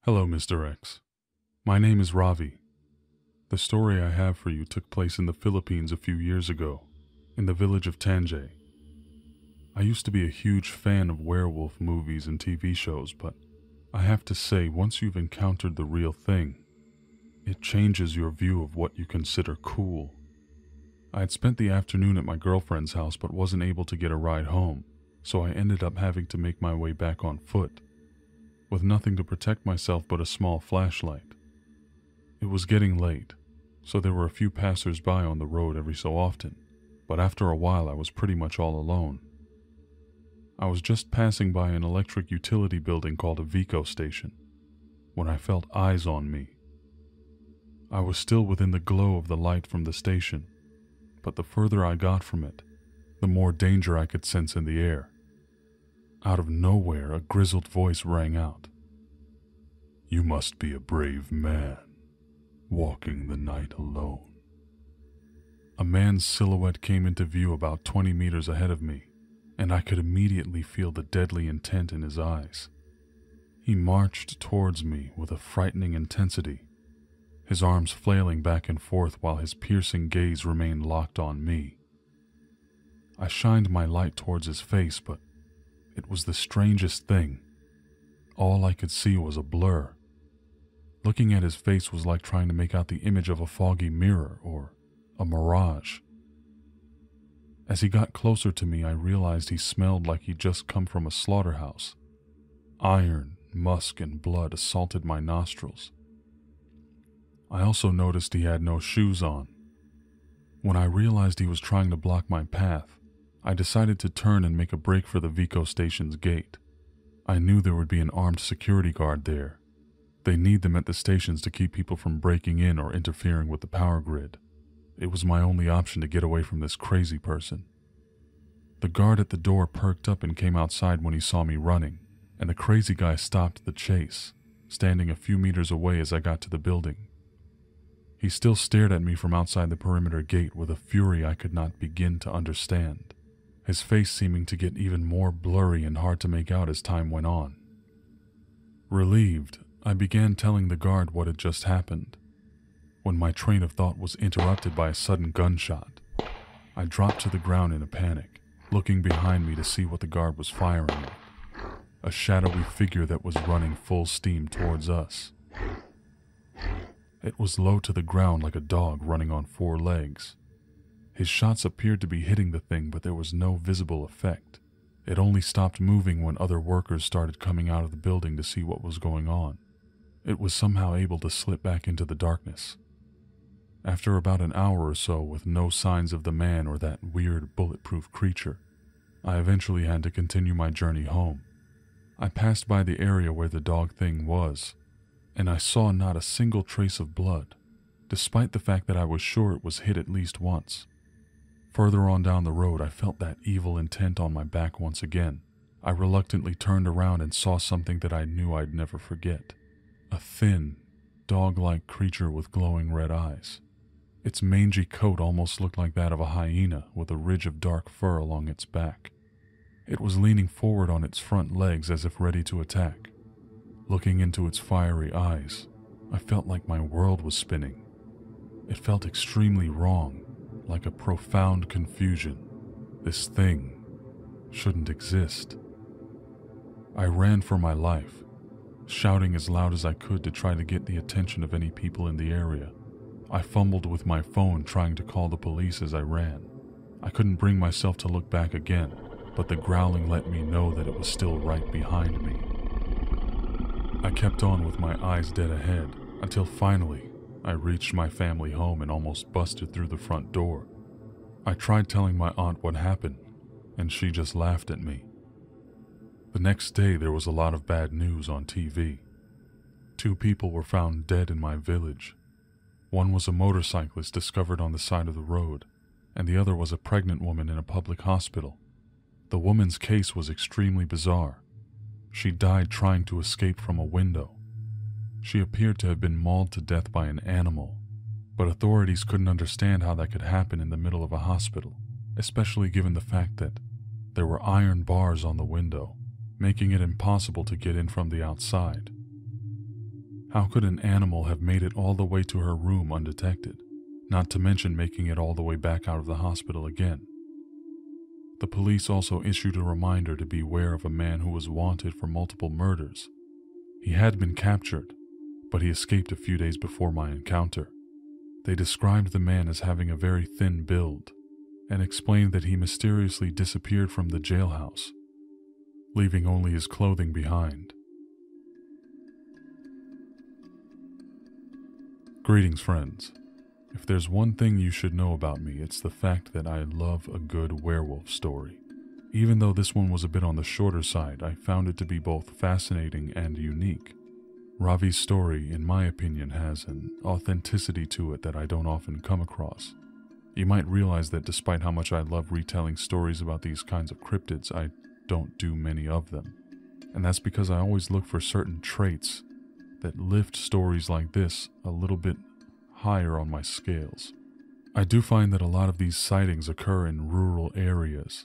Hello, Mr. X. My name is Ravi. The story I have for you took place in the Philippines a few years ago, in the village of Tanjay. I used to be a huge fan of werewolf movies and TV shows, but I have to say, once you've encountered the real thing, it changes your view of what you consider cool. I had spent the afternoon at my girlfriend's house but wasn't able to get a ride home, so I ended up having to make my way back on foot, with nothing to protect myself but a small flashlight. It was getting late, so there were a few passers-by on the road every so often, but after a while I was pretty much all alone. I was just passing by an electric utility building called a Vico station, when I felt eyes on me. I was still within the glow of the light from the station, but the further I got from it, the more danger I could sense in the air. Out of nowhere, a grizzled voice rang out. "You must be a brave man, walking the night alone." A man's silhouette came into view about 20 meters ahead of me, and I could immediately feel the deadly intent in his eyes. He marched towards me with a frightening intensity, his arms flailing back and forth while his piercing gaze remained locked on me. I shined my light towards his face, but it was the strangest thing. All I could see was a blur. Looking at his face was like trying to make out the image of a foggy mirror or a mirage. As he got closer to me, I realized he smelled like he'd just come from a slaughterhouse. Iron, musk, and blood assaulted my nostrils. I also noticed he had no shoes on. When I realized he was trying to block my path, I decided to turn and make a break for the Vico station's gate. I knew there would be an armed security guard there. They need them at the stations to keep people from breaking in or interfering with the power grid. It was my only option to get away from this crazy person. The guard at the door perked up and came outside when he saw me running, and the crazy guy stopped the chase, standing a few meters away as I got to the building. He still stared at me from outside the perimeter gate with a fury I could not begin to understand, his face seeming to get even more blurry and hard to make out as time went on. Relieved, I began telling the guard what had just happened, when my train of thought was interrupted by a sudden gunshot. I dropped to the ground in a panic, looking behind me to see what the guard was firing at, a shadowy figure that was running full steam towards us. It was low to the ground like a dog running on 4 legs. His shots appeared to be hitting the thing, but there was no visible effect. It only stopped moving when other workers started coming out of the building to see what was going on. It was somehow able to slip back into the darkness. After about an hour or so, with no signs of the man or that weird bulletproof creature, I eventually had to continue my journey home. I passed by the area where the dog thing was, and I saw not a single trace of blood, despite the fact that I was sure it was hit at least once. Further on down the road, I felt that evil intent on my back once again. I reluctantly turned around and saw something that I knew I'd never forget. A thin, dog-like creature with glowing red eyes. Its mangy coat almost looked like that of a hyena with a ridge of dark fur along its back. It was leaning forward on its front legs as if ready to attack. Looking into its fiery eyes, I felt like my world was spinning. It felt extremely wrong, like a profound confusion. This thing shouldn't exist. I ran for my life, shouting as loud as I could to try to get the attention of any people in the area. I fumbled with my phone trying to call the police as I ran. I couldn't bring myself to look back again, but the growling let me know that it was still right behind me. I kept on with my eyes dead ahead until finally I reached my family home and almost busted through the front door. I tried telling my aunt what happened, and she just laughed at me. The next day there was a lot of bad news on TV. 2 people were found dead in my village. One was a motorcyclist discovered on the side of the road, and the other was a pregnant woman in a public hospital. The woman's case was extremely bizarre. She died trying to escape from a window. She appeared to have been mauled to death by an animal, but authorities couldn't understand how that could happen in the middle of a hospital, especially given the fact that there were iron bars on the window, making it impossible to get in from the outside. How could an animal have made it all the way to her room undetected, not to mention making it all the way back out of the hospital again? The police also issued a reminder to beware of a man who was wanted for multiple murders. He had been captured, but he escaped a few days before my encounter. They described the man as having a very thin build, and explained that he mysteriously disappeared from the jailhouse, leaving only his clothing behind. Greetings, friends. If there's one thing you should know about me, it's the fact that I love a good werewolf story. Even though this one was a bit on the shorter side, I found it to be both fascinating and unique. Ravi's story, in my opinion, has an authenticity to it that I don't often come across. You might realize that despite how much I love retelling stories about these kinds of cryptids, I don't do many of them. And that's because I always look for certain traits that lift stories like this a little bit higher on my scales. I do find that a lot of these sightings occur in rural areas.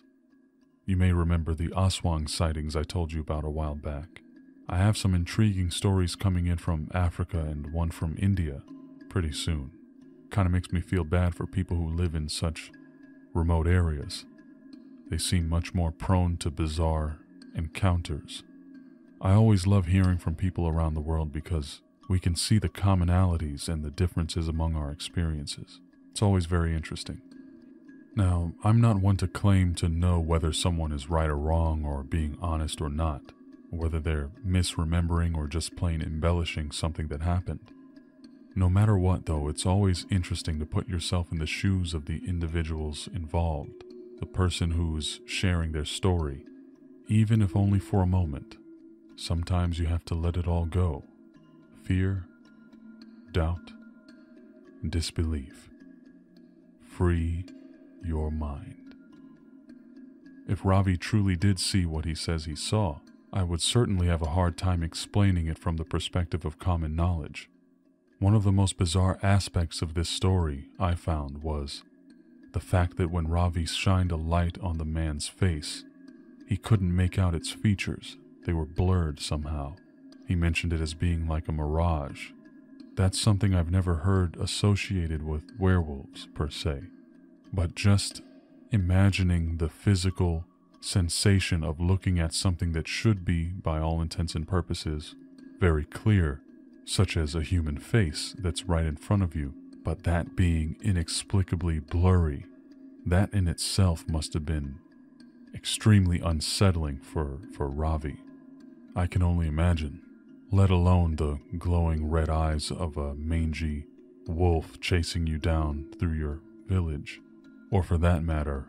You may remember the Aswang sightings I told you about a while back. I have some intriguing stories coming in from Africa and one from India pretty soon. Kind of makes me feel bad for people who live in such remote areas. They seem much more prone to bizarre encounters. I always love hearing from people around the world because we can see the commonalities and the differences among our experiences. It's always very interesting. Now, I'm not one to claim to know whether someone is right or wrong or being honest or not, whether they're misremembering or just plain embellishing something that happened. No matter what, though, it's always interesting to put yourself in the shoes of the individuals involved, the person who's sharing their story, even if only for a moment. Sometimes you have to let it all go. Fear, doubt, disbelief. Free your mind. If Ravi truly did see what he says he saw, I would certainly have a hard time explaining it from the perspective of common knowledge. One of the most bizarre aspects of this story, I found, was the fact that when Ravi shined a light on the man's face, he couldn't make out its features. They were blurred somehow. He mentioned it as being like a mirage. That's something I've never heard associated with werewolves, per se. But just imagining the physical sensation of looking at something that should be, by all intents and purposes, very clear, such as a human face that's right in front of you, but that being inexplicably blurry, that in itself must have been extremely unsettling for Ravi. I can only imagine, let alone the glowing red eyes of a mangy wolf chasing you down through your village, or for that matter,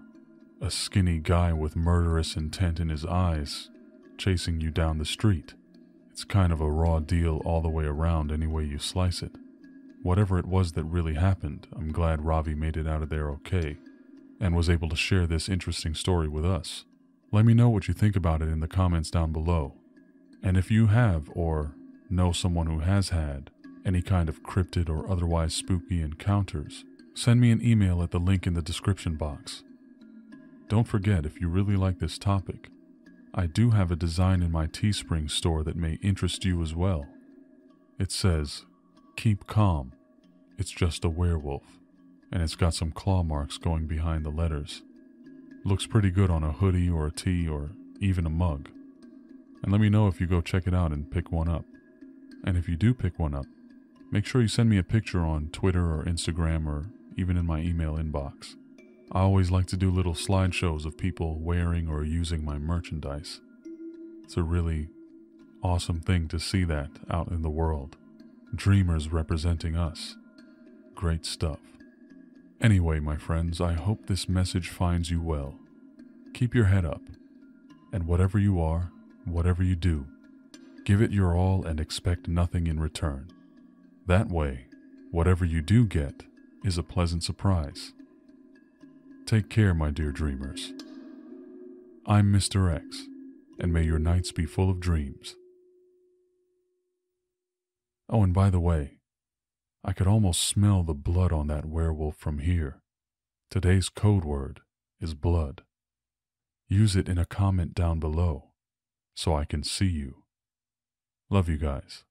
a skinny guy with murderous intent in his eyes chasing you down the street. It's kind of a raw deal all the way around any way you slice it. Whatever it was that really happened, I'm glad Ravi made it out of there okay, and was able to share this interesting story with us. Let me know what you think about it in the comments down below. And if you have, or know someone who has had, any kind of cryptid or otherwise spooky encounters, send me an email at the link in the description box. Don't forget, if you really like this topic, I do have a design in my Teespring store that may interest you as well. It says, "Keep calm, it's just a werewolf," and it's got some claw marks going behind the letters. Looks pretty good on a hoodie or a tee or even a mug. And let me know if you go check it out and pick one up. And if you do pick one up, make sure you send me a picture on Twitter or Instagram or even in my email inbox. I always like to do little slideshows of people wearing or using my merchandise. It's a really awesome thing to see that out in the world. Dreamers representing us. Great stuff. Anyway, my friends, I hope this message finds you well. Keep your head up. And whatever you are, whatever you do, give it your all and expect nothing in return. That way, whatever you do get is a pleasant surprise. Take care, my dear dreamers. I'm Mr. X, and may your nights be full of dreams. Oh, and by the way, I could almost smell the blood on that werewolf from here. Today's code word is blood. Use it in a comment down below so I can see you. Love you guys.